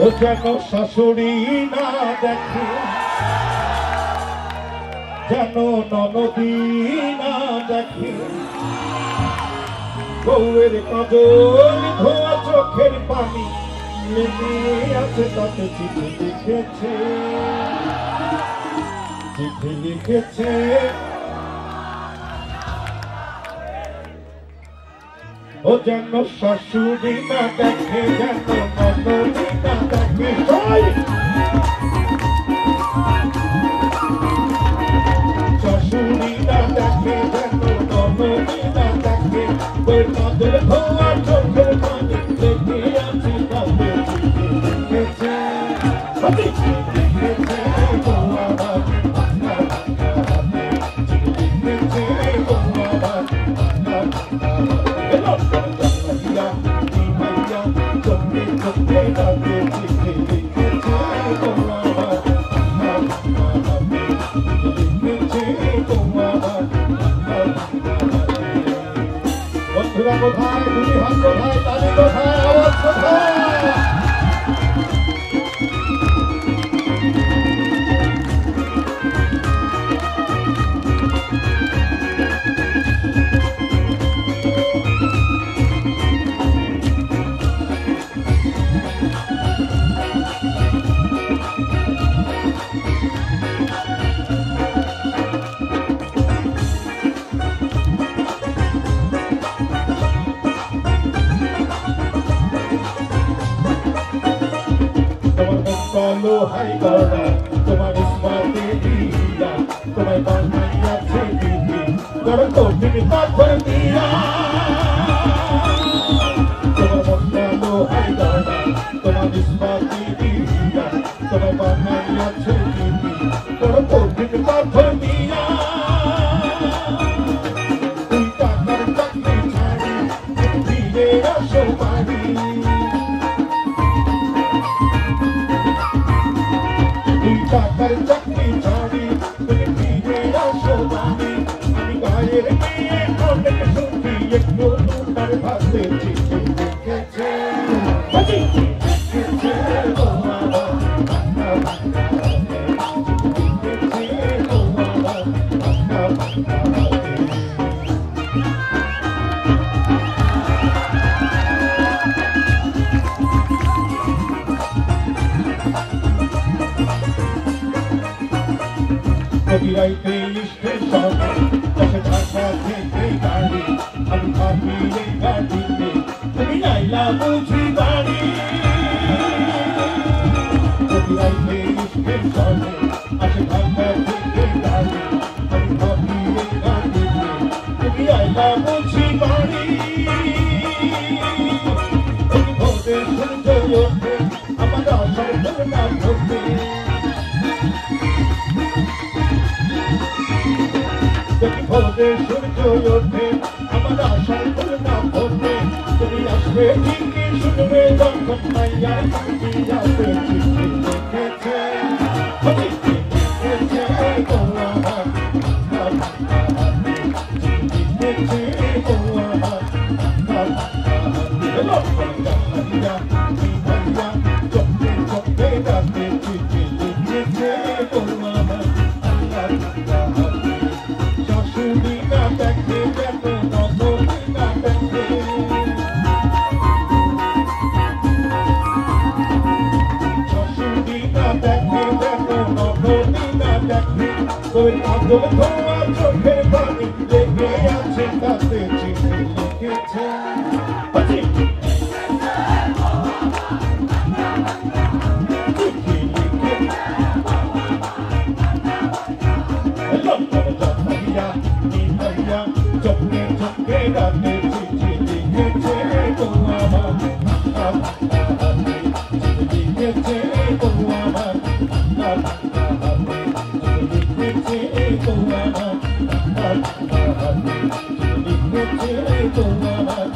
ও যেন শাশুড়ি না দেখে, যেন ননদী না দেখে, বউয়ের কাজল ধোয়া চোখের পানি লেগে আছে, তাতে চিঠি লিখেছে, চিঠি লিখেছে। ও যেন শাশুড়ি না দেখে, যেন ননদী না দেখে, শাশুড়ি না দেখে, যেন ননদী না দেখে, বউয়ের কাজল ধোয়া চোখের পানি লেগে আছে, তাতে চিঠি লিখেছে, চিঠি লিখেছে বউ আমার, চিঠি লিখেছে বউ আমার। বন্ধুরা কোথায়, দুটি হাত কোথায়, তালি কোথায়, আওয়াজ কোথায়? বলো হাই গড়া তোমার ইসমাতে দিয়া, তোমায় বানাইয়াছে দিদি গড় কঠিন পাথর দিয়া। তোমার মন বলো হাই গড়া তোমার ইসমাতে দিয়া, তোমায় বানাইয়াছে দিদি গড় কঠিন পাথর দিয়া। তুই টাকার চাকরি ছাড়ি ফিরে আসো বাড়ি, টাকার চাকরি ছাড়ি তুমি ফিরে আসো বাড়ি। আমি গায়ের মেয়ে অনেক সুখী, একটু তার ভাতে চিঠি লিখেছে, লিখেছে বউ আমার, লিখেছে বউ আমার। কবিরাইতে স্টেশনে বসে ঢাকা থেকে গাড়ি, আমি ভাবি এই গাড়িতে তুমি নাইলা বুঝি বাড়ি। কবিরাইতে স্টেশনে আসে ঢাকা থেকে গাড়ি, আমি ভাবি এই গাড়িতে তুমি নাইলা বুঝি বাড়ি। ভোরে সূর্য ওঠে আমার আশার না ভোটে, ভোরে সূর্য ওঠে আমার আশার না ভোটে। তুমি আসবে ঠিকই শুনবে যখন মাইয়া তুমি যাবে, চিঠি লিখেছে, চিঠি লিখেছে বউ আমার, চিঠি লিখেছে বউ আমার। ভাইয়া চোখে চোখে ডাকে, চিঠি লিখেছে বউ আমার। শাশুড়ি না দেখে, যেন ননদী না দেখে, শাশুড়ি না দেখে, যেন ননদী না দেখে, বউয়ের কাজল ধোয়া চোখের পানি লেগে আছে, তাতে চিঠি লিখেছে, চিঠি চোখে চোখে ডাকে, চিঠি লিখেছে বউ আমার, চিঠি লিখেছে বউ আমার, চিঠি লিখেছে বউ আমার, চিঠি লিখেছে বউ আমার।